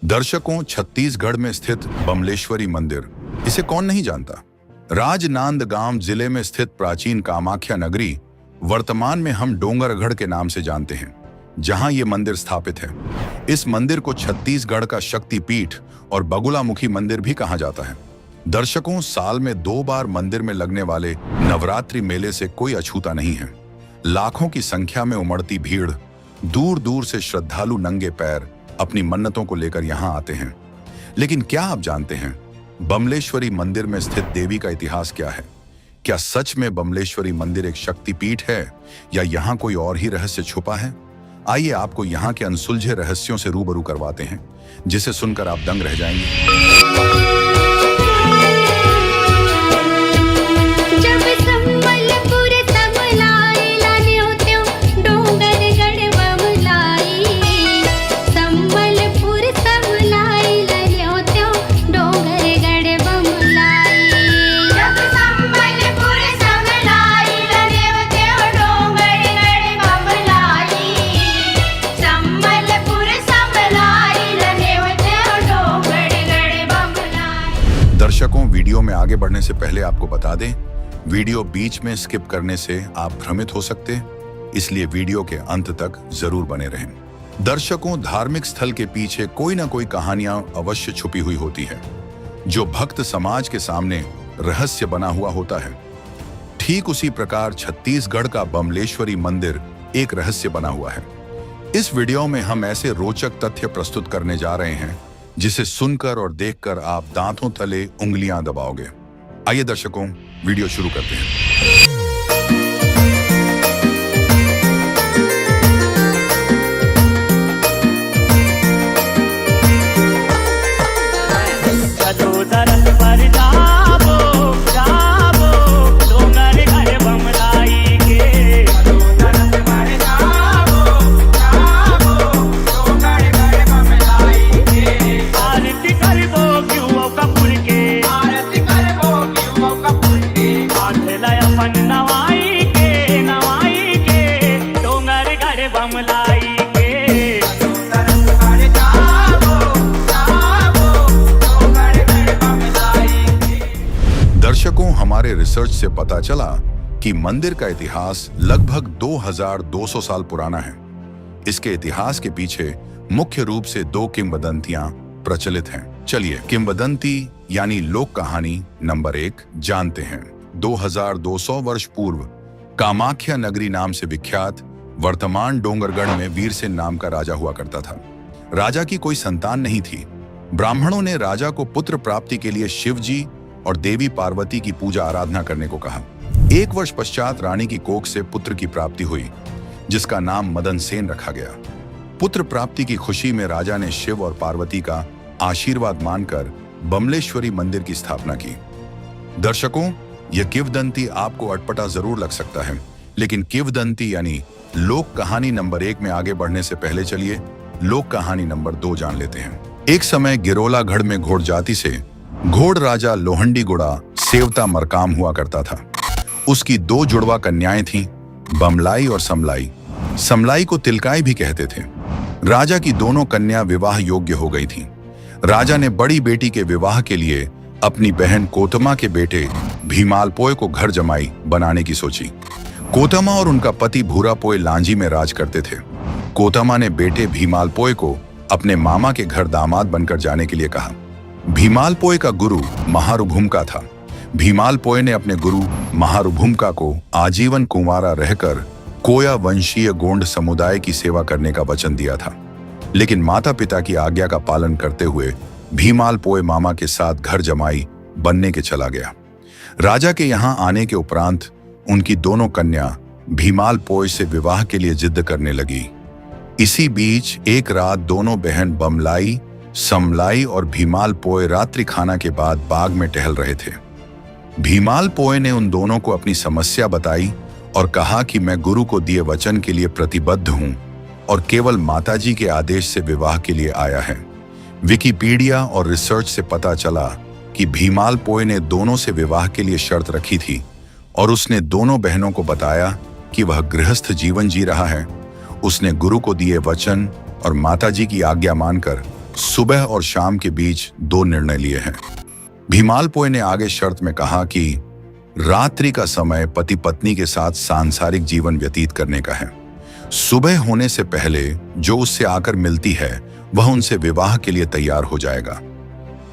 दर्शकों, छत्तीसगढ़ में स्थित बमलेश्वरी मंदिर, इसे कौन नहीं जानता। राजनांदगांव जिले में स्थित प्राचीन कामाख्या नगरी वर्तमान में हम डोंगरगढ़ के नाम से जानते हैं, जहां ये मंदिर स्थापित है। इस मंदिर को छत्तीसगढ़ का शक्तिपीठ और बगुलामुखी मंदिर भी कहा जाता है। दर्शकों, साल में 2 बार मंदिर में लगने वाले नवरात्रि मेले से कोई अछूता नहीं है। लाखों की संख्या में उमड़ती भीड़, दूर दूर से श्रद्धालु नंगे पैर अपनी मन्नतों को लेकर यहाँ आते हैं। लेकिन क्या आप जानते हैं, बमलेश्वरी मंदिर में स्थित देवी का इतिहास क्या है? क्या सच में बमलेश्वरी मंदिर एक शक्तिपीठ है या यहाँ कोई और ही रहस्य छुपा है? आइए आपको यहाँ के अनसुलझे रहस्यों से रूबरू करवाते हैं, जिसे सुनकर आप दंग रह जाएंगे। दर्शकों, वीडियो में आगे बढ़ने से पहले आपको बता दें, वीडियो बीच में स्किप करने से आप भ्रमित हो सकते हैं, इसलिए वीडियो के अंत तक जरूर बने रहें। दर्शकों, धार्मिक स्थल के पीछे कोई ना कोई कहानियां अवश्य छुपी हुई होती है, जो भक्त समाज के सामने रहस्य बना हुआ होता है। ठीक उसी प्रकार छत्तीसगढ़ का बमलेश्वरी मंदिर एक रहस्य बना हुआ है। इस वीडियो में हम ऐसे रोचक तथ्य प्रस्तुत करने जा रहे हैं जिसे सुनकर और देखकर आप दांतों तले उंगलियां दबाओगे। आइए दर्शकों, वीडियो शुरू करते हैं। दर्शकों, हमारे रिसर्च से पता चला कि मंदिर का इतिहास लगभग 2200 साल पुराना है। इसके इतिहास के पीछे मुख्य रूप से 2 किंवदंतियां प्रचलित हैं। चलिए, किंवदंती यानी लोक कहानी नंबर 1 जानते हैं। 2200 वर्ष पूर्व कामाख्या नगरी नाम से विख्यात वर्तमान डोंगरगढ़ में वीरसेन नाम का राजा हुआ करता था। राजा की कोई संतान नहीं थी। ब्राह्मणों ने राजा को पुत्र प्राप्ति के लिए शिव जी और देवी पार्वती की पूजा आराधना करने को कहा। 1 वर्ष पश्चात रानी की कोख से पुत्र की प्राप्ति हुई, जिसका नाम मदन सेन रखा गया। पुत्र प्राप्ति की खुशी में राजा ने शिव और पार्वती का आशीर्वाद मानकर बमलेश्वरी मंदिर की स्थापना की। दर्शकों, यह किंवदंती आपको अटपटा जरूर लग सकता है, लेकिन किंवदंती यानी लोक कहानी नंबर 1 में आगे बढ़ने से पहले चलिए लोक कहानी नंबर 2 जान लेते हैं। एक समय गिरोलागढ़ में घोड़ जाति से घोड़ राजा लोहंडीगुड़ा सेवता मरकाम हुआ करता था। उसकी 2 जुड़वा कन्याएं थीं, बमलाई और समलाई। समलाई को तिलकाई भी कहते थे। राजा की दोनों कन्या विवाह योग्य हो गई थीं। राजा ने बड़ी बेटी के विवाह के लिए अपनी बहन कोतमा के बेटे भीमालपोय को घर जमाई बनाने की सोची। कोतमा और उनका पति भूरापोय लांजी में राज करते थे। कोतमा ने बेटे भीमालपोय को अपने मामा के घर दामाद बनकर जाने के लिए कहा। भीमालपोय का गुरु महारुभूमका था। भीमालपोय ने अपने गुरु महारुभूमका को आजीवन कुंवारा रहकर कोया वंशीय गोंड समुदाय की सेवा करने का वचन दिया था। लेकिन माता पिता की आज्ञा का पालन करते हुए भीमालपोय मामा के साथ घर जमाई बनने के चला गया। राजा के यहाँ आने के उपरांत उनकी दोनों कन्या भीमालपोय से विवाह के लिए जिद करने लगी। इसी बीच एक रात दोनों बहन बमलाई, समलाई और भीमालपोय रात्रि खाना के बाद बाग में टहल रहे थे। भीमालपोय ने उन दोनों को अपनी समस्या बताई और कहा कि मैं गुरु को दिए वचन के लिए प्रतिबद्ध हूं और केवल माताजी के आदेश से विवाह के लिए आया है। विकिपीडिया और रिसर्च से पता चला कि भीमालपोय ने दोनों से विवाह के लिए शर्त रखी थी और उसने दोनों बहनों को बताया कि वह गृहस्थ जीवन जी रहा है। उसने गुरु को दिए वचन और माताजी की आज्ञा मानकर सुबह और शाम के बीच 2 निर्णय लिए हैं। भीमालपोय ने आगे शर्त में कहा कि रात्रि का समय पति पत्नी के साथ सांसारिक जीवन व्यतीत करने का है। सुबह होने से पहले जो उससे आकर मिलती है वह उनसे विवाह के लिए तैयार हो जाएगा।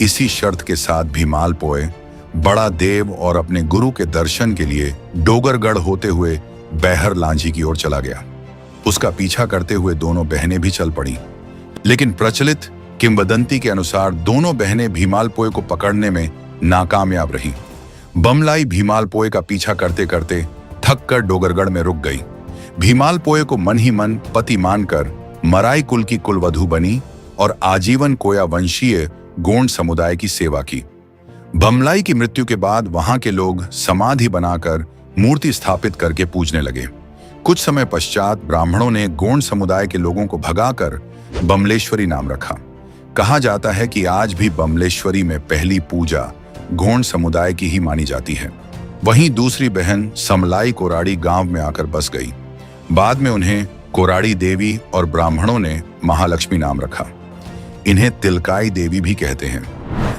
इसी शर्त के साथ भीमालपोय बड़ा देव और अपने गुरु के दर्शन के लिए डोगरगढ़ होते हुए बैहर लांझी की ओर चला गया। उसका पीछा करते हुए दोनों बहनें भी चल पड़ी, लेकिन प्रचलित किंवदंती के अनुसार दोनों बहनें भीमालपोय को पकड़ने में नाकामयाब रहीं। बमलाई भीमालपोय का पीछा करते करते थक कर डोगरगढ़ में रुक गई। भीमालपोय को मन ही मन पति मानकर मराई कुल की कुलवधू बनी और आजीवन कोया वंशीय गोंड समुदाय की सेवा की। बमलाई की मृत्यु के बाद वहां के लोग समाधि बनाकर मूर्ति स्थापित करके पूजने लगे। कुछ समय पश्चात ब्राह्मणों ने गोंड समुदाय के लोगों को भगाकर बमलेश्वरी नाम रखा। कहा जाता है कि आज भी बमलेश्वरी में पहली पूजा गोंड समुदाय की ही मानी जाती है। वहीं दूसरी बहन समलाई कोराड़ी गांव में आकर बस गई। बाद में उन्हें कोराड़ी देवी और ब्राह्मणों ने महालक्ष्मी नाम रखा। इन्हें तिलकाई देवी भी कहते हैं।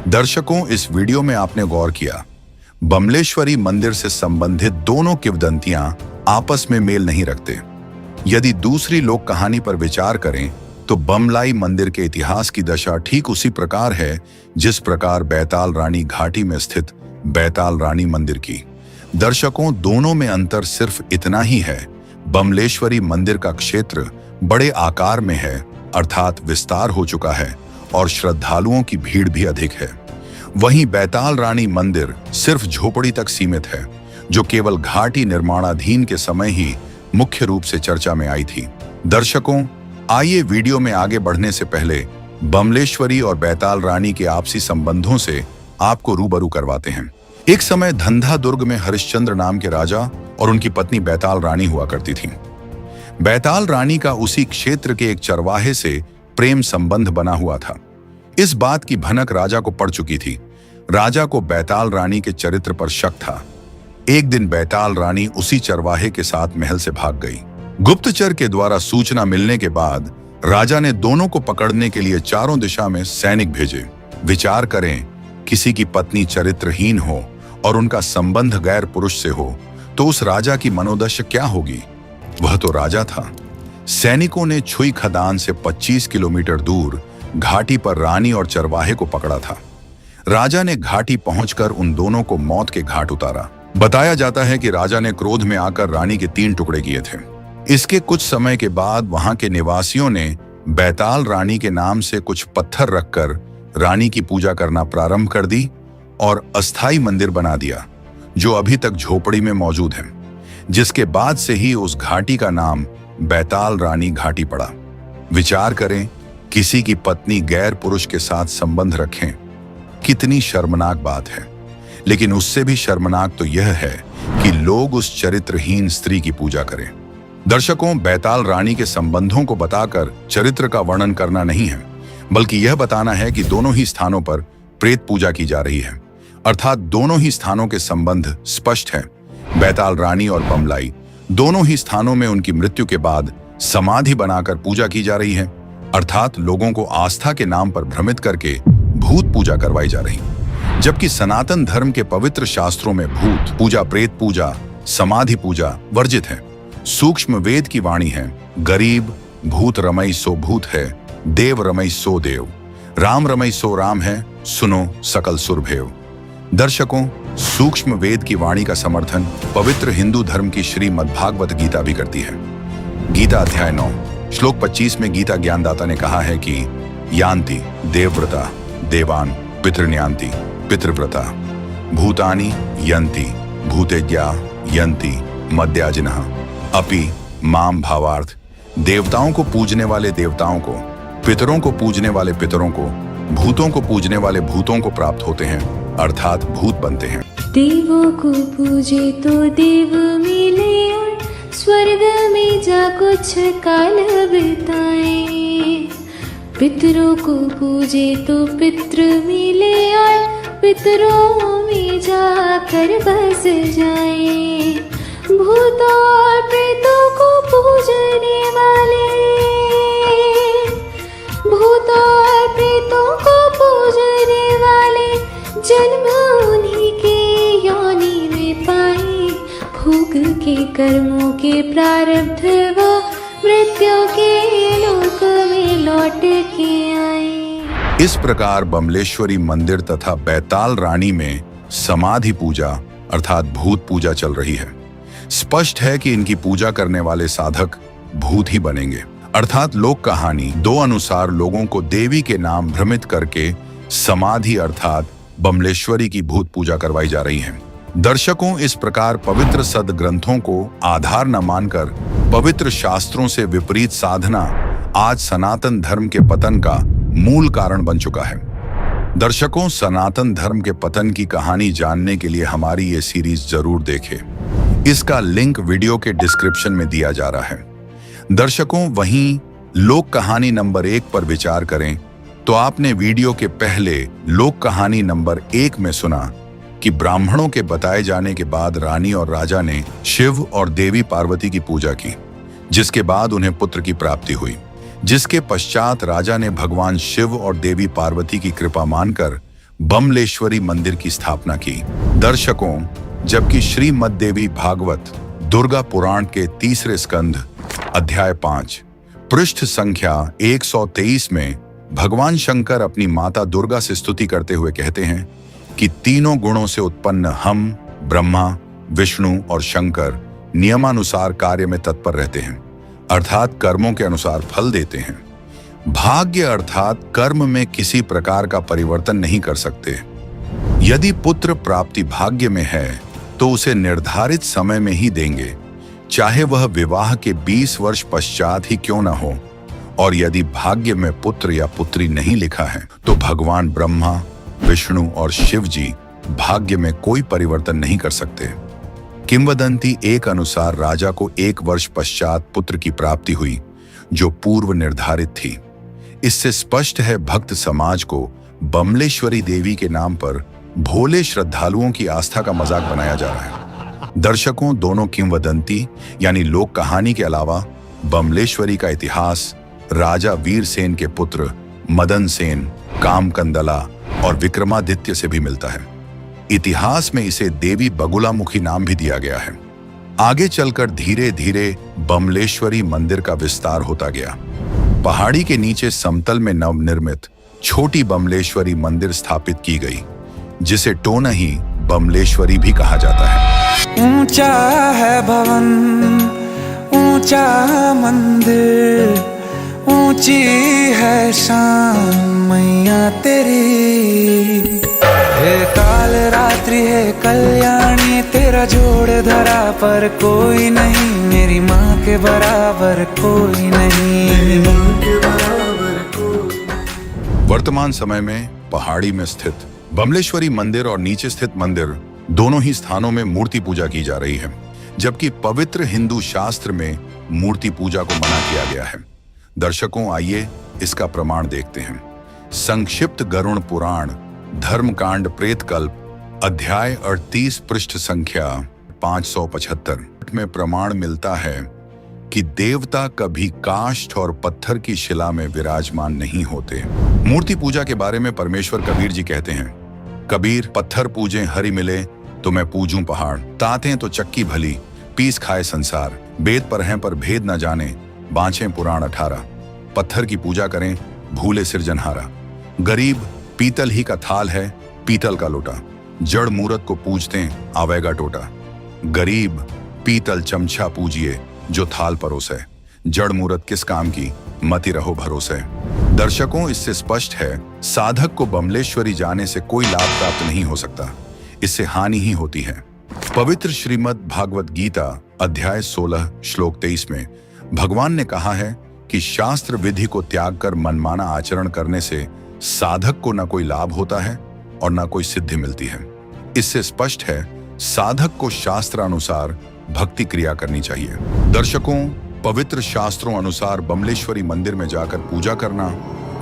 दर्शकों, इस वीडियो में आपने गौर किया, बमलेश्वरी मंदिर से संबंधित दोनों किंवदंतियां आपस में मेल नहीं रखते। यदि दूसरी लोक कहानी पर विचार करें तो बमलाई मंदिर के इतिहास की दशा ठीक उसी प्रकार है जिस प्रकार बैताल रानी घाटी में स्थित बैताल रानी मंदिर की। दर्शकों, दोनों में अंतर सिर्फ इतना ही है, बमलेश्वरी मंदिर का क्षेत्र बड़े आकार में है, अर्थात विस्तार हो चुका है और श्रद्धालुओं की भीड़ भी अधिक है। वहीं बैताल रानी मंदिर सिर्फ झोपड़ी तक सीमित है, जो केवल घाटी निर्माणाधीन के समय ही मुख्य रूप से चर्चा में आई थी। दर्शकों, आइए वीडियो में आगे बढ़ने से पहले बमलेश्वरी और बैताल रानी के आपसी संबंधों से आपको रूबरू करवाते हैं। एक समय धंधा दुर्ग में हरिश्चंद्र नाम के राजा और उनकी पत्नी बैताल रानी हुआ करती थी। बैताल रानी का उसी क्षेत्र के एक चरवाहे से प्रेम संबंध बना हुआ था। इस बात की भनक राजा को पड़ चुकी थी। राजा को बैताल रानी के चरित्र पर शक था। एक दिन बैताल रानी उसी चरवाहे के साथ महल से भाग गई। गुप्तचर के द्वारा सूचना मिलने के बाद राजा ने दोनों को पकड़ने के लिए चारों दिशा में सैनिक भेजे। विचार करें, किसी की पत्नी चरित्रहीन हो और उनका संबंध गैर पुरुष से हो तो उस राजा की मनोदशा क्या होगी। वह तो राजा था। सैनिकों ने छुई खदान से 25 किलोमीटर दूर घाटी पर रानी और चरवाहे को पकड़ा था। राजा ने घाटी पहुंचकर उन दोनों को मौत के घाट उतारा। बताया जाता है कि राजा ने क्रोध में आकर रानी के 3 टुकड़े किए थे। इसके कुछ समय के बाद वहां के निवासियों ने बैताल रानी के नाम से कुछ पत्थर रखकर रानी की पूजा करना प्रारंभ कर दी और अस्थाई मंदिर बना दिया, जो अभी तक झोपड़ी में मौजूद है, जिसके बाद से ही उस घाटी का नाम बैताल रानी घाटी पड़ा। विचार करें, किसी की पत्नी गैर पुरुष के साथ संबंध रखें, कितनी शर्मनाक बात है। लेकिन उससे भी शर्मनाक तो यह है कि लोग उस चरित्रहीन स्त्री की पूजा करें। दर्शकों, बैताल रानी के संबंधों को बताकर चरित्र का वर्णन करना नहीं है, बल्कि यह बताना है कि दोनों ही स्थानों पर प्रेत पूजा की जा रही है, अर्थात दोनों ही स्थानों के संबंध स्पष्ट हैं। बैताल रानी और बमलाई दोनों ही स्थानों में उनकी मृत्यु के बाद समाधि बनाकर पूजा की जा रही है, अर्थात लोगों को आस्था के नाम पर भ्रमित करके भूत पूजा करवाई जा रही। जबकि सनातन धर्म के पवित्र शास्त्रों में भूत पूजा, प्रेत पूजा, समाधि पूजा वर्जित है। सूक्ष्म वेद की वाणी है, गरीब भूत रमई सो भूत है, देव रमई सो देव, राम रमई सो राम है, सुनो सकल सुरभेव। दर्शकों, सूक्ष्म वेद की वाणी का समर्थन पवित्र हिंदू धर्म की श्रीमद्भागवत गीता भी करती है। गीता अध्याय 9 श्लोक 25 में गीता ज्ञानदाता ने कहा है कि यान्ति देवव्रता देवान पितृन्यान्ति पितृव्रता भूतानि यन्ति भूतेज्ञा यन्ति मद्याजिनः अपि माम भावार्थ। देवताओं को पूजने वाले देवताओं को, पितरों को पूजने वाले पितरों को, भूतों को पूजने वाले भूतों को प्राप्त होते हैं, अर्थात भूत बनते हैं। देवों को पूजे तो देव मिले और स्वर्ग में जा कुछ काल बिताए। पितरों को पूजे तो पितृ मिले और पितरों में जाकर बस जाए। भूतों और प्रेतों को पूजने वाले भूतों और जन्म उन्हीं के योनि में पाए, भोग के कर्मों के प्रारब्ध वो मृत्यु के लोक में लौट के आए। इस प्रकार बमलेश्वरी मंदिर तथा बैताल रानी में समाधि पूजा अर्थात भूत पूजा चल रही है। स्पष्ट है कि इनकी पूजा करने वाले साधक भूत ही बनेंगे, अर्थात लोक कहानी 2 अनुसार लोगों को देवी के नाम भ्रमित करके समाधि अर्थात बमलेश्वरी की भूत पूजा करवाई जा रही है। दर्शकों, इस प्रकार पवित्र सदग्रंथों को आधार न मानकर पवित्र शास्त्रों से विपरीत साधना आज सनातन धर्म के पतन का मूल कारण बन चुका है। दर्शकों, सनातन धर्म के पतन की कहानी जानने के लिए हमारी ये सीरीज जरूर देखें। इसका लिंक वीडियो के डिस्क्रिप्शन में दिया जा रहा है। दर्शकों, वहीं लोक कहानी नंबर 1 पर विचार करें तो आपने वीडियो के पहले लोक कहानी नंबर 1 में सुना कि ब्राह्मणों के बताए जाने के बाद रानी और राजा ने शिव और देवी पार्वती की पूजा की, जिसके बाद उन्हें पुत्र की प्राप्ति हुई, जिसके पश्चात राजा ने भगवान शिव और देवी पार्वती की कृपा मानकर बमलेश्वरी मंदिर की स्थापना की। दर्शकों, जबकि श्रीमद् देवी भागवत दुर्गा पुराण के 3रे स्कंध अध्याय 5 पृष्ठ संख्या 123 में भगवान शंकर अपनी माता दुर्गा से स्तुति करते हुए कहते हैं कि तीनों गुणों से उत्पन्न हम ब्रह्मा, विष्णु और शंकर नियमानुसार कार्य में तत्पर रहते हैं, अर्थात कर्मों के अनुसार फल देते हैं। भाग्य अर्थात कर्म में किसी प्रकार का परिवर्तन नहीं कर सकते। यदि पुत्र प्राप्ति भाग्य में है तो उसे निर्धारित समय में ही देंगे, चाहे वह विवाह के 20 वर्ष पश्चात ही क्यों न हो। और यदि भाग्य में पुत्र या पुत्री नहीं लिखा है तो भगवान ब्रह्मा, विष्णु और शिव जी भाग्य में कोई परिवर्तन नहीं कर सकते। किंवदंती 1 अनुसार राजा को 1 वर्ष पश्चात पुत्र की प्राप्ति हुई, जो पूर्व निर्धारित थी। इससे स्पष्ट है भक्त समाज को बमलेश्वरी देवी के नाम पर भोले श्रद्धालुओं की आस्था का मजाक बनाया जा रहा है। दर्शकों, दोनों किंवदंती यानी लोक कहानी के अलावा बमलेश्वरी का इतिहास राजा वीरसेन के पुत्र मदन सेन, कामकंदला और विक्रमादित्य से भी मिलता है। इतिहास में इसे देवी बगुलामुखी नाम भी दिया गया है। आगे चलकर धीरे धीरे बमलेश्वरी मंदिर का विस्तार होता गया। पहाड़ी के नीचे समतल में नवनिर्मित छोटी बमलेश्वरी मंदिर स्थापित की गई, जिसे टोनही बमलेश्वरी भी कहा जाता है। ऊंचा है भवन, ऊंचा मंदिर, ऊंची है शान मैया तेरी। हे काल रात्रि है कल्याणी, तेरा जोड़ धरा पर कोई नहीं, मेरी माँ के बराबर कोई नहीं। वर्तमान समय में पहाड़ी में स्थित बमलेश्वरी मंदिर और नीचे स्थित मंदिर दोनों ही स्थानों में मूर्ति पूजा की जा रही है, जबकि पवित्र हिंदू शास्त्र में मूर्ति पूजा को मना किया गया है। दर्शकों, आइए इसका प्रमाण देखते हैं। संक्षिप्त गरुड़ पुराण धर्मकांड प्रेतकल्प अध्याय 38 पृष्ठ संख्या 575 में प्रमाण मिलता है कि देवता कभी काष्ठ और पत्थर की शिला में विराजमान नहीं होते। मूर्ति पूजा के बारे में परमेश्वर कबीर जी कहते हैं, कबीर पत्थर पूजें हरि मिले तो मैं पूजूं पहाड़, तातें तो चक्की भली पीस खाए संसार, वेद पर हैं पर भेद न जाने बाँचें पुराण 18। पत्थर की पूजा करें भूले सिरजनहारा, गरीब पीतल ही का थाल है पीतल का लोटा, जड़ मूरत को पूजते आवेगा टोटा। गरीब पीतल चमचा पूजिए जो थाल परोसे, जड़ मूरत किस काम की मति रहो भरोसे। दर्शकों, इससे स्पष्ट है साधक को बमलेश्वरी जाने से कोई लाभ प्राप्त नहीं हो सकता, इससे हानि ही होती है। पवित्र श्रीमद् भागवत गीता अध्याय 16 श्लोक 23 में भगवान ने कहा है कि शास्त्र विधि को त्याग कर मनमाना आचरण करने से साधक को न कोई लाभ होता है और न कोई सिद्धि मिलती है। इससे स्पष्ट है साधक को शास्त्र अनुसार भक्ति क्रिया करनी चाहिए। दर्शकों, पवित्र शास्त्रों अनुसार बमलेश्वरी मंदिर में जाकर पूजा करना,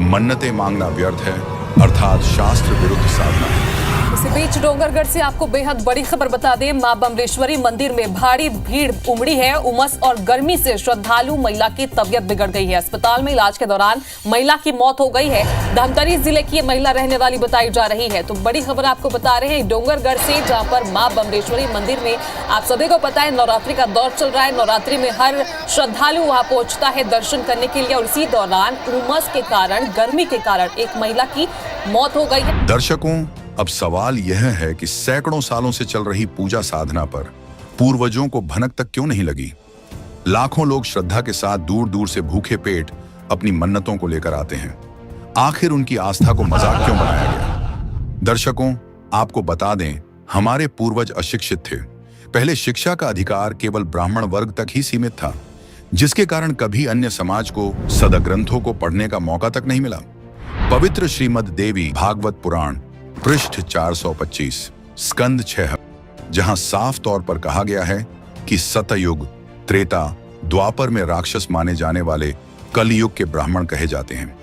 मन्नतें मांगना व्यर्थ है, अर्थात शास्त्र विरुद्ध साधना है। इसी बीच डोंगरगढ़ से आपको बेहद बड़ी खबर बता दें, मां बमलेश्वरी मंदिर में भारी भीड़ उमड़ी है। उमस और गर्मी से श्रद्धालु महिला की तबीयत बिगड़ गई है। अस्पताल में इलाज के दौरान महिला की मौत हो गई है। धमतरी जिले की ये महिला रहने वाली बताई जा रही है। तो बड़ी खबर आपको बता रहे हैं डोंगरगढ़ से, जहां पर मां बमलेश्वरी मंदिर में आप सभी को पता है नवरात्रि का दौर चल रहा है। नवरात्रि में हर श्रद्धालु वहां पहुंचता है दर्शन करने के लिए, और इसी दौरान उमस के कारण, गर्मी के कारण एक महिला की मौत हो गई है। दर्शकों, अब सवाल यह है कि सैकड़ों सालों से चल रही पूजा साधना पर पूर्वजों को भनक तक क्यों नहीं लगी। लाखों लोग श्रद्धा के साथ दूर दूर से भूखे पेट अपनी मन्नतों को लेकर आते हैं। आखिर उनकी आस्था को मजाक क्यों बनाया गया। दर्शकों, आपको बता दें, हमारे पूर्वज अशिक्षित थे। पहले शिक्षा का अधिकार केवल ब्राह्मण वर्ग तक ही सीमित था, जिसके कारण कभी अन्य समाज को सदग्रंथों को पढ़ने का मौका तक नहीं मिला। पवित्र श्रीमद् देवी भागवत पुराण पृष्ठ 425 स्कंद 6, जहां साफ तौर पर कहा गया है कि सतयुग, त्रेता, द्वापर में राक्षस माने जाने वाले कलयुग के ब्राह्मण कहे जाते हैं।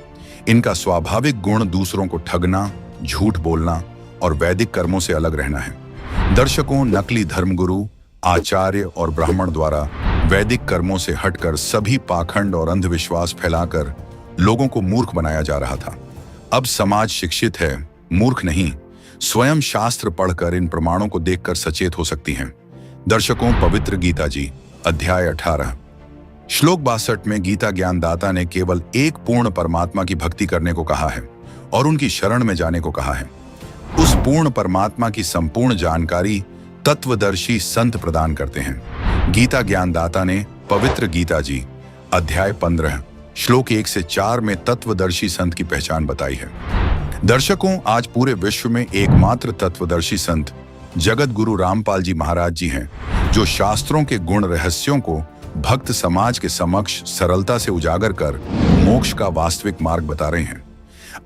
इनका स्वाभाविक गुण दूसरों को ठगना, झूठ बोलना और वैदिक कर्मों से अलग रहना है। दर्शकों, नकली धर्मगुरु, आचार्य और ब्राह्मण द्वारा वैदिक कर्मों से हटकर सभी पाखंड और अंधविश्वास फैलाकर लोगों को मूर्ख बनाया जा रहा था। अब समाज शिक्षित है, मूर्ख नहीं। स्वयं शास्त्र पढ़कर इन प्रमाणों को देखकर सचेत हो सकती हैं। दर्शकों, पवित्र गीता जी अध्याय 18 श्लोक 62 में गीता ज्ञानदाता ने केवल एक पूर्ण परमात्मा की भक्ति करने को कहा है और उनकी शरण में जाने को कहा है। उस पूर्ण परमात्मा की संपूर्ण जानकारी तत्वदर्शी संत प्रदान करते हैं। गीता ज्ञानदाता ने पवित्र गीता जी अध्याय 15 श्लोक 1 से 4 में तत्वदर्शी संत की पहचान बताई है। दर्शकों, आज पूरे विश्व में एकमात्र तत्वदर्शी संत जगत गुरु रामपाल जी महाराज जी हैं, जो शास्त्रों के गुण रहस्यों को भक्त समाज के समक्ष सरलता से उजागर कर मोक्ष का वास्तविक मार्ग बता रहे हैं।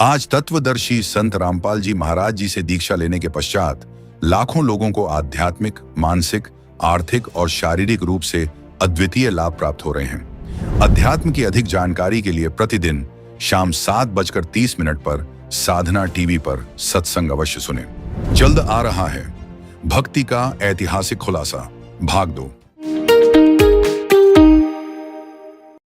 आज तत्वदर्शी संत रामपाल जी महाराज जी से दीक्षा लेने के पश्चात लाखों लोगों को आध्यात्मिक, मानसिक, आर्थिक और शारीरिक रूप से अद्वितीय लाभ प्राप्त हो रहे हैं। अध्यात्म की अधिक जानकारी के लिए प्रतिदिन शाम 7:30 पर साधना टीवी पर सत्संग अवश्य सुनें। जल्द आ रहा है भक्ति का ऐतिहासिक खुलासा भाग 2।